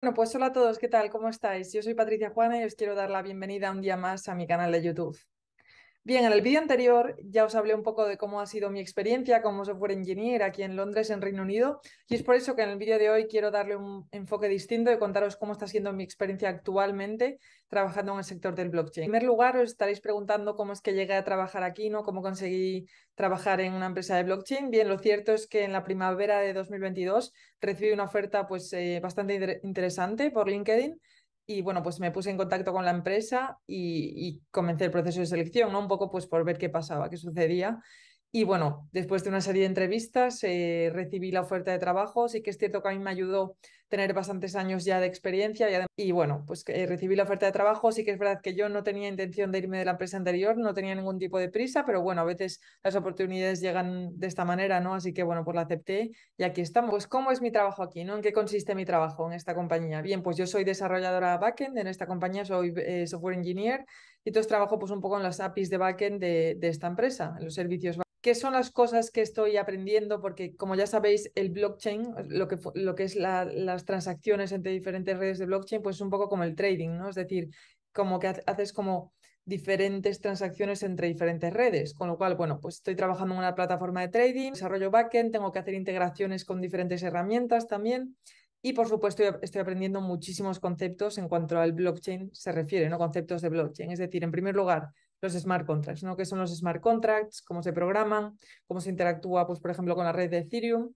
Bueno, pues hola a todos, ¿qué tal? ¿Cómo estáis? Yo soy Patricia Juana y os quiero dar la bienvenida un día más a mi canal de YouTube. Bien, en el vídeo anterior ya os hablé un poco de cómo ha sido mi experiencia como software engineer aquí en Londres, en Reino Unido, y es por eso que en el vídeo de hoy quiero darle un enfoque distinto y contaros cómo está siendo mi experiencia actualmente trabajando en el sector del blockchain. En primer lugar, os estaréis preguntando cómo es que llegué a trabajar aquí, ¿no? ¿Cómo conseguí trabajar en una empresa de blockchain? Bien, lo cierto es que en la primavera de 2022 recibí una oferta bastante interesante por LinkedIn. Y bueno, pues me puse en contacto con la empresa y comencé el proceso de selección, ¿no? Un poco pues por ver qué pasaba, qué sucedía. Y bueno, después de una serie de entrevistas recibí la oferta de trabajo. Sí que es cierto que a mí me ayudó tener bastantes años ya de experiencia y bueno, pues recibí la oferta de trabajo. Sí que es verdad que yo no tenía intención de irme de la empresa anterior, no tenía ningún tipo de prisa, pero bueno, a veces las oportunidades llegan de esta manera, ¿no? Así que bueno, pues la acepté y aquí estamos. Pues ¿cómo es mi trabajo aquí, ¿no? ¿En qué consiste mi trabajo en esta compañía? Bien, pues yo soy desarrolladora backend en esta compañía, soy software engineer y entonces trabajo pues un poco en las APIs de backend de esta empresa, en los servicios. ¿Qué son las cosas que estoy aprendiendo? Porque como ya sabéis, el blockchain, lo que es las transacciones entre diferentes redes de blockchain, pues es un poco como el trading, ¿no? Es decir, como que haces como diferentes transacciones entre diferentes redes, con lo cual, bueno, pues estoy trabajando en una plataforma de trading, desarrollo backend, tengo que hacer integraciones con diferentes herramientas también. Y por supuesto, estoy aprendiendo muchísimos conceptos en cuanto al blockchain se refiere, ¿no? Conceptos de blockchain. Es decir, en primer lugar, los smart contracts, ¿no? ¿Qué son los smart contracts? ¿Cómo se programan? ¿Cómo se interactúa, pues, por ejemplo, con la red de Ethereum?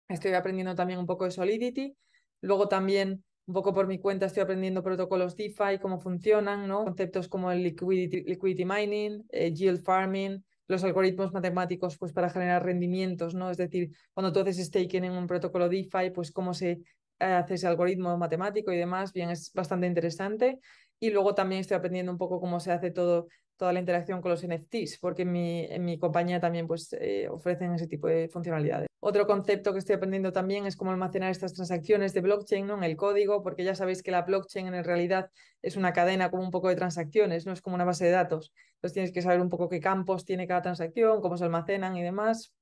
Estoy aprendiendo también un poco de Solidity. Luego también, un poco por mi cuenta, estoy aprendiendo protocolos DeFi, cómo funcionan, ¿no? Conceptos como el liquidity mining, yield farming, los algoritmos matemáticos, pues, para generar rendimientos, ¿no? Es decir, cuando tú haces staking en un protocolo DeFi, pues, cómo se hace ese algoritmo matemático y demás. Bien, es bastante interesante. Y luego también estoy aprendiendo un poco cómo se hace toda la interacción con los NFTs, porque en mi compañía también pues, ofrecen ese tipo de funcionalidades. Otro concepto que estoy aprendiendo también es cómo almacenar estas transacciones de blockchain, ¿no? En el código, porque ya sabéis que la blockchain en realidad es una cadena como un poco de transacciones, no es como una base de datos. Entonces tienes que saber un poco qué campos tiene cada transacción, cómo se almacenan y demás.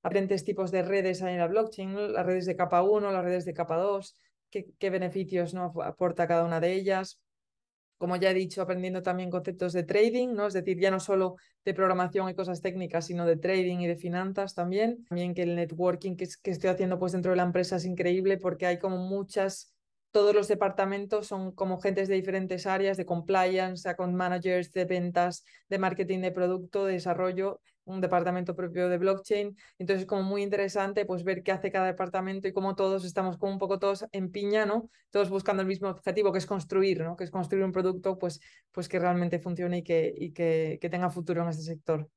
Diferentes tipos de redes hay en la blockchain, ¿no? Las redes de capa 1, las redes de capa 2, qué beneficios, ¿no? aporta cada una de ellas. Como ya he dicho, aprendiendo también conceptos de trading, ¿no? Es decir, ya no solo de programación y cosas técnicas, sino de trading y de finanzas también. También que el networking que estoy haciendo pues dentro de la empresa es increíble porque hay como todos los departamentos son como gentes de diferentes áreas, de compliance, account managers, de ventas, de marketing de producto, de desarrollo, un departamento propio de blockchain. Entonces es como muy interesante pues ver qué hace cada departamento y cómo todos estamos como un poco todos en piña, ¿no? Todos buscando el mismo objetivo, que es construir, ¿no? Que es construir un producto pues que realmente funcione y que tenga futuro en este sector.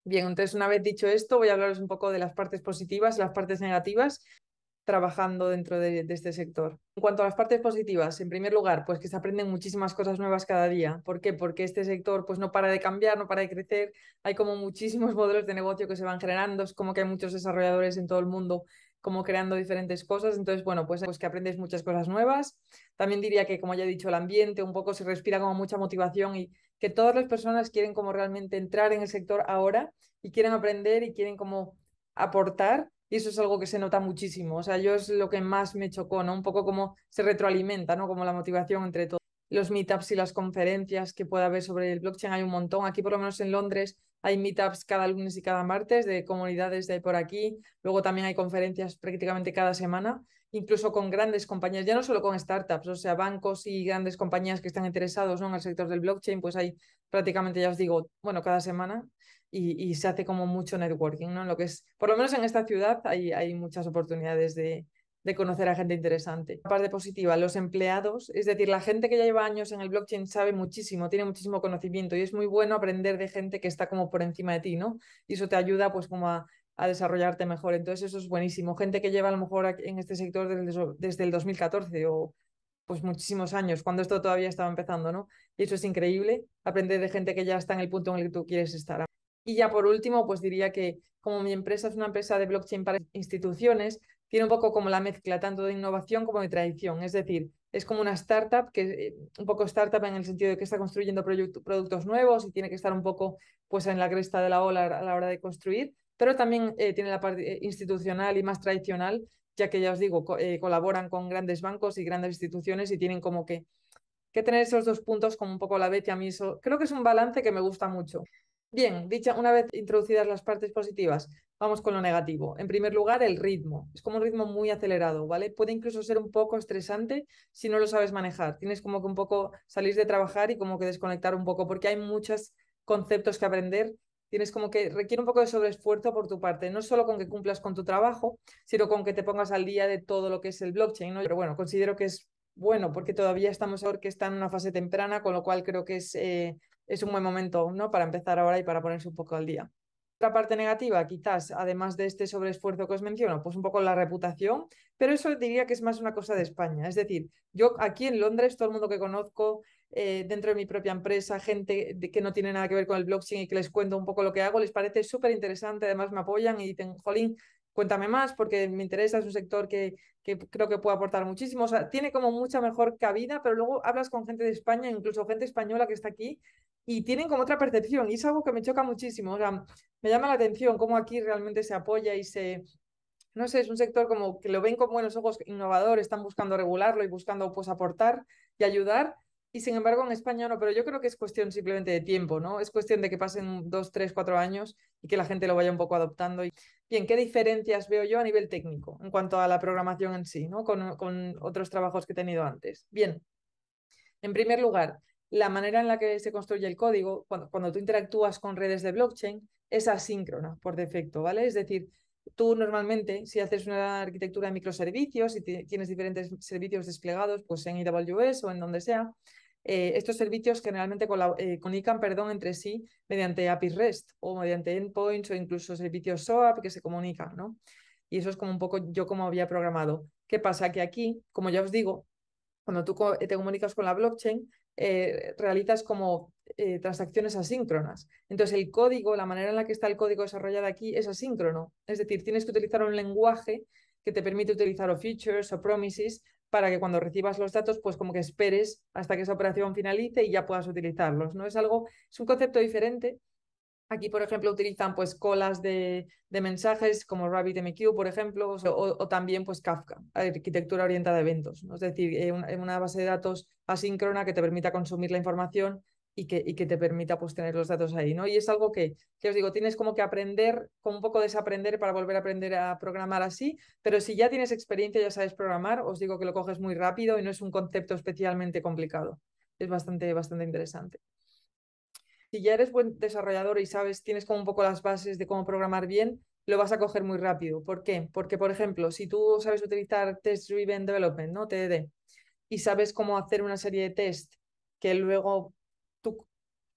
Bien, entonces una vez dicho esto, voy a hablaros un poco de las partes positivas y las partes negativas trabajando dentro de este sector. En cuanto a las partes positivas, en primer lugar, pues que se aprenden muchísimas cosas nuevas cada día. ¿Por qué? Porque este sector pues no para de cambiar, no para de crecer. Hay como muchísimos modelos de negocio que se van generando, es como que hay muchos desarrolladores en todo el mundo como creando diferentes cosas. Entonces, bueno, pues que aprendes muchas cosas nuevas. También diría que, como ya he dicho, el ambiente un poco se respira como mucha motivación y que todas las personas quieren como realmente entrar en el sector ahora y quieren aprender y quieren como aportar. Y eso es algo que se nota muchísimo. O sea, yo es lo que más me chocó, ¿no? Un poco como se retroalimenta, ¿no? Como la motivación entre todos. Los meetups y las conferencias que pueda haber sobre el blockchain hay un montón. Aquí, por lo menos en Londres, hay meetups cada lunes y cada martes de comunidades de ahí por aquí. Luego también hay conferencias prácticamente cada semana, incluso con grandes compañías, ya no solo con startups, o sea, bancos y grandes compañías que están interesados, ¿no? En el sector del blockchain, pues hay prácticamente, ya os digo, bueno, cada semana y se hace como mucho networking, ¿no? Lo que es, por lo menos en esta ciudad hay muchas oportunidades de conocer a gente interesante. La parte positiva, los empleados, es decir, la gente que ya lleva años en el blockchain sabe muchísimo, tiene muchísimo conocimiento y es muy bueno aprender de gente que está como por encima de ti, ¿no? Y eso te ayuda pues como a desarrollarte mejor. Entonces eso es buenísimo. Gente que lleva a lo mejor en este sector desde el 2014 o pues muchísimos años, cuando esto todavía estaba empezando, ¿no? Y eso es increíble, aprender de gente que ya está en el punto en el que tú quieres estar. Y ya por último, pues diría que como mi empresa es una empresa de blockchain para instituciones, tiene un poco como la mezcla tanto de innovación como de tradición. Es decir, es como una startup, un poco startup en el sentido de que está construyendo productos nuevos y tiene que estar un poco pues en la cresta de la ola a la hora de construir, pero también tiene la parte institucional y más tradicional, ya que ya os digo, colaboran con grandes bancos y grandes instituciones y tienen como que tener esos dos puntos como un poco a la vez y a mí eso creo que es un balance que me gusta mucho. Bien, una vez introducidas las partes positivas, vamos con lo negativo. En primer lugar, el ritmo. Es como un ritmo muy acelerado, ¿vale? Puede incluso ser un poco estresante si no lo sabes manejar. Tienes como que un poco salir de trabajar y como que desconectar un poco porque hay muchos conceptos que aprender. Tienes como que requiere un poco de sobreesfuerzo por tu parte, no solo con que cumplas con tu trabajo, sino con que te pongas al día de todo lo que es el blockchain, ¿no? Pero bueno, considero que es bueno porque todavía estamos ahora que está en una fase temprana, con lo cual creo que es un buen momento, ¿no? Para empezar ahora y para ponerse un poco al día. Otra parte negativa, quizás, además de este sobreesfuerzo que os menciono, pues un poco la reputación, pero eso diría que es más una cosa de España. Es decir, yo aquí en Londres, todo el mundo que conozco, dentro de mi propia empresa, gente que no tiene nada que ver con el blockchain y que les cuento un poco lo que hago, les parece súper interesante, además me apoyan y dicen, jolín, cuéntame más porque me interesa, es un sector que creo que puede aportar muchísimo. O sea, tiene como mucha mejor cabida, pero luego hablas con gente de España, incluso gente española que está aquí, y tienen como otra percepción, y es algo que me choca muchísimo. O sea, me llama la atención cómo aquí realmente se apoya y no sé, es un sector como que lo ven con buenos ojos, innovador, están buscando regularlo y buscando pues aportar y ayudar. Y sin embargo en España no, pero yo creo que es cuestión simplemente de tiempo, ¿no? Es cuestión de que pasen 2, 3, 4 años y que la gente lo vaya un poco adoptando. Bien, ¿qué diferencias veo yo a nivel técnico en cuanto a la programación en sí, ¿no? Con otros trabajos que he tenido antes. Bien, en primer lugar, la manera en la que se construye el código, cuando tú interactúas con redes de blockchain, es asíncrona por defecto, ¿vale? Es decir, tú normalmente, si haces una arquitectura de microservicios y tienes diferentes servicios desplegados, pues en AWS o en donde sea, estos servicios generalmente comunican, perdón, entre sí mediante APIs REST o mediante endpoints o incluso servicios SOAP que se comunican, ¿no? Y eso es como un poco yo como había programado. ¿Qué pasa? Que aquí, como ya os digo, cuando tú te comunicas con la blockchain, realizas como transacciones asíncronas. Entonces, el código, la manera en la que está el código desarrollado aquí es asíncrono. Es decir, tienes que utilizar un lenguaje que te permite utilizar o features o promises para que cuando recibas los datos, pues como que esperes hasta que esa operación finalice y ya puedas utilizarlos, ¿no? Es un concepto diferente. Aquí, por ejemplo, utilizan pues colas de mensajes como RabbitMQ, por ejemplo, o también pues Kafka, arquitectura orientada a eventos, ¿no? Es decir, una base de datos asíncrona que te permita consumir la información y que te permita pues tener los datos ahí, ¿no? Y es algo que os digo, tienes como que aprender, como un poco desaprender para volver a aprender a programar así, pero si ya tienes experiencia, ya sabes programar, os digo que lo coges muy rápido y no es un concepto especialmente complicado. Es bastante, bastante interesante. Si ya eres buen desarrollador y sabes, tienes como un poco las bases de cómo programar bien, lo vas a coger muy rápido. ¿Por qué? Porque, por ejemplo, si tú sabes utilizar Test Driven Development, ¿no? TDD, y sabes cómo hacer una serie de test que luego tu,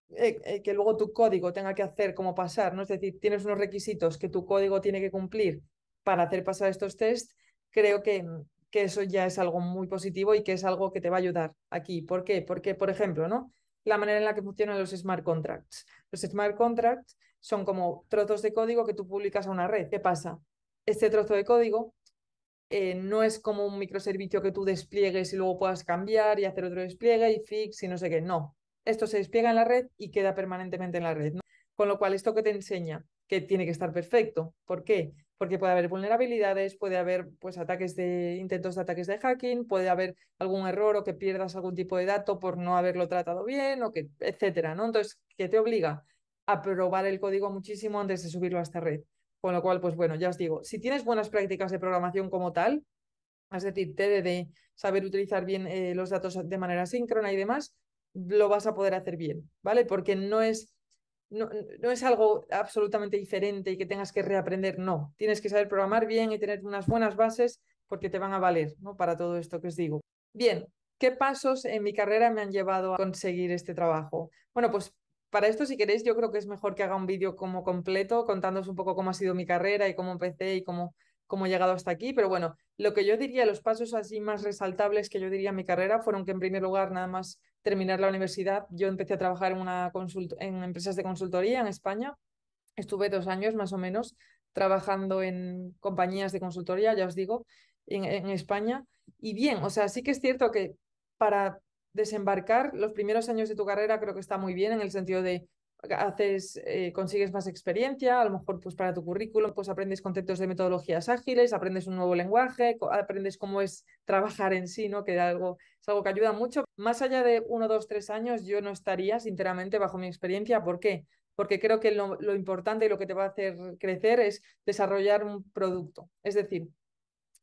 que luego tu código tenga que hacer como pasar, ¿no? Es decir, tienes unos requisitos que tu código tiene que cumplir para hacer pasar estos tests, creo que eso ya es algo muy positivo y que es algo que te va a ayudar aquí. ¿Por qué? Porque, por ejemplo, ¿no? La manera en la que funcionan los smart contracts. Los smart contracts son como trozos de código que tú publicas a una red. ¿Qué pasa? Este trozo de código no es como un microservicio que tú despliegues y luego puedas cambiar y hacer otro despliegue y fix y no sé qué. No, esto se despliega en la red y queda permanentemente en la red, ¿no? Con lo cual, ¿esto que te enseña? Que tiene que estar perfecto. ¿Por qué? Porque puede haber vulnerabilidades, puede haber pues intentos de ataques de hacking, puede haber algún error o que pierdas algún tipo de dato por no haberlo tratado bien o que, etcétera, ¿no? Entonces, ¿qué te obliga? A probar el código muchísimo antes de subirlo a esta red. Con lo cual, pues bueno, ya os digo, si tienes buenas prácticas de programación como tal, es decir, TDD, saber utilizar bien los datos de manera síncrona y demás, lo vas a poder hacer bien, ¿vale? Porque no es algo absolutamente diferente y que tengas que reaprender, no. Tienes que saber programar bien y tener unas buenas bases porque te van a valer, ¿no? Para todo esto que os digo. Bien, ¿qué pasos en mi carrera me han llevado a conseguir este trabajo? Bueno, pues para esto, si queréis, yo creo que es mejor que haga un vídeo como completo, contándoos un poco cómo ha sido mi carrera y cómo empecé y cómo he llegado hasta aquí. Pero bueno, lo que yo diría, los pasos así más resaltables que yo diría en mi carrera fueron que en primer lugar, nada más terminar la universidad, yo empecé a trabajar en empresas de consultoría en España. Estuve 2 años más o menos trabajando en compañías de consultoría, ya os digo, en España. Y bien, o sea, sí que es cierto que para desembarcar los primeros años de tu carrera creo que está muy bien en el sentido de consigues más experiencia, a lo mejor pues para tu currículum pues aprendes conceptos de metodologías ágiles, aprendes un nuevo lenguaje, aprendes cómo es trabajar en sí, ¿no? Que es algo que ayuda mucho. Más allá de 1, 2, 3 años, yo no estaría, sinceramente, bajo mi experiencia. ¿Por qué? Porque creo que lo importante y lo que te va a hacer crecer es desarrollar un producto. Es decir,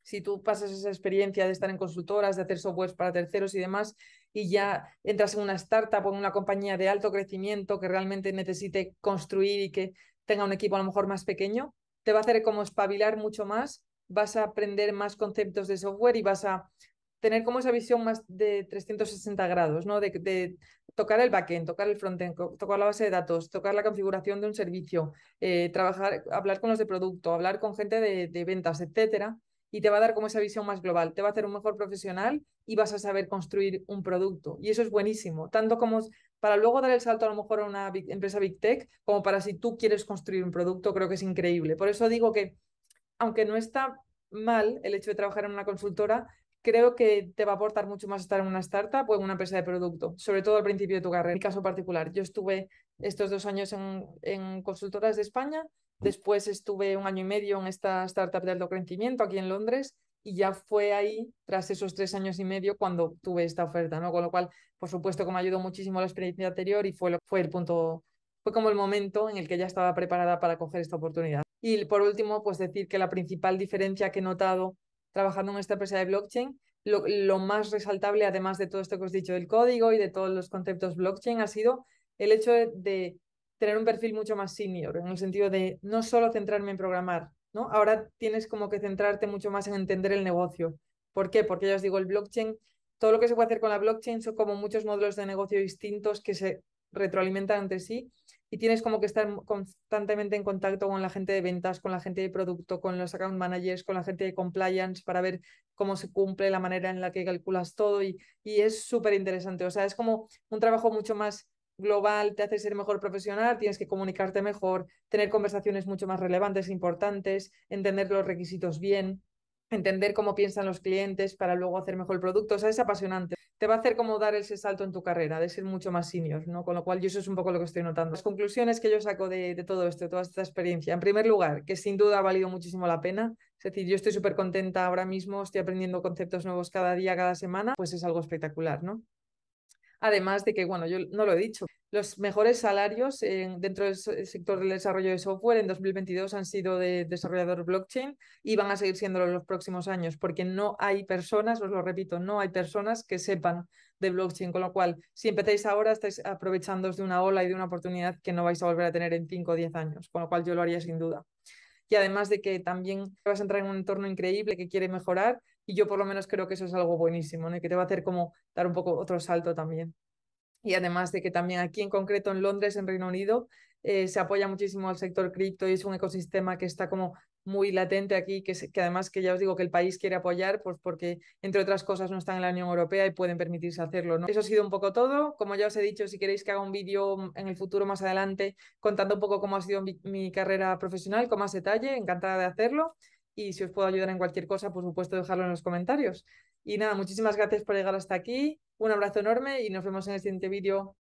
si tú pasas esa experiencia de estar en consultoras, de hacer softwares para terceros y demás, y ya entras en una startup o en una compañía de alto crecimiento que realmente necesite construir y que tenga un equipo a lo mejor más pequeño, te va a hacer como espabilar mucho más, vas a aprender más conceptos de software y vas a tener como esa visión más de 360 grados, ¿no? De tocar el backend, tocar el frontend, tocar la base de datos, tocar la configuración de un servicio, trabajar, hablar con los de producto, hablar con gente de ventas, etcétera, y te va a dar como esa visión más global, te va a hacer un mejor profesional y vas a saber construir un producto. Y eso es buenísimo, tanto como para luego dar el salto a lo mejor a una empresa Big Tech, como para si tú quieres construir un producto, creo que es increíble. Por eso digo que, aunque no está mal el hecho de trabajar en una consultora, creo que te va a aportar mucho más estar en una startup o en una empresa de producto, sobre todo al principio de tu carrera. En mi caso particular, yo estuve estos 2 años en consultoras de España, después estuve 1 año y medio en esta startup de alto crecimiento aquí en Londres y ya fue ahí, tras esos 3 años y medio, cuando tuve esta oferta, ¿no? Con lo cual, por supuesto, que me ayudó muchísimo la experiencia anterior y fue el punto, fue como el momento en el que ya estaba preparada para coger esta oportunidad. Y por último, pues decir que la principal diferencia que he notado trabajando en esta empresa de blockchain, lo más resaltable, además de todo esto que os he dicho del código y de todos los conceptos blockchain, ha sido el hecho de tener un perfil mucho más senior, en el sentido de no solo centrarme en programar, ¿no? Ahora tienes como que centrarte mucho más en entender el negocio. ¿Por qué? Porque ya os digo, el blockchain, todo lo que se puede hacer con la blockchain son como muchos modelos de negocio distintos que se retroalimentan entre sí y tienes como que estar constantemente en contacto con la gente de ventas, con la gente de producto, con los account managers, con la gente de compliance para ver cómo se cumple, la manera en la que calculas todo y es súper interesante. O sea, es como un trabajo mucho más global, te hace ser mejor profesional, tienes que comunicarte mejor, tener conversaciones mucho más relevantes e importantes, entender los requisitos bien, entender cómo piensan los clientes para luego hacer mejor el producto. O sea, es apasionante. Te va a hacer como dar ese salto en tu carrera, de ser mucho más senior, ¿no? Con lo cual, yo eso es un poco lo que estoy notando. Las conclusiones que yo saco de todo esto, de toda esta experiencia. En primer lugar, que sin duda ha valido muchísimo la pena. Es decir, yo estoy súper contenta ahora mismo, estoy aprendiendo conceptos nuevos cada día, cada semana, pues es algo espectacular, ¿no? Además de que, bueno, yo no lo he dicho, los mejores salarios dentro del sector del desarrollo de software en 2022 han sido de desarrollador blockchain y van a seguir siendo en los próximos años, porque no hay personas, os lo repito, no hay personas que sepan de blockchain, con lo cual, si empezáis ahora, estáis aprovechándoos de una ola y de una oportunidad que no vais a volver a tener en 5 o 10 años, con lo cual yo lo haría sin duda. Y además de que también vas a entrar en un entorno increíble que quiere mejorar y yo por lo menos creo que eso es algo buenísimo, ¿no? Y que te va a hacer como dar un poco otro salto también. Y además de que también aquí en concreto en Londres, en Reino Unido, se apoya muchísimo al sector cripto y es un ecosistema que está como muy latente aquí, que además que ya os digo que el país quiere apoyar, pues porque entre otras cosas no están en la Unión Europea y pueden permitirse hacerlo, ¿no? Eso ha sido un poco todo. Como ya os he dicho, si queréis que haga un vídeo en el futuro más adelante contando un poco cómo ha sido mi carrera profesional con más detalle, encantada de hacerlo. Y si os puedo ayudar en cualquier cosa, por supuesto, dejarlo en los comentarios. Y nada, muchísimas gracias por llegar hasta aquí. Un abrazo enorme y nos vemos en el siguiente vídeo.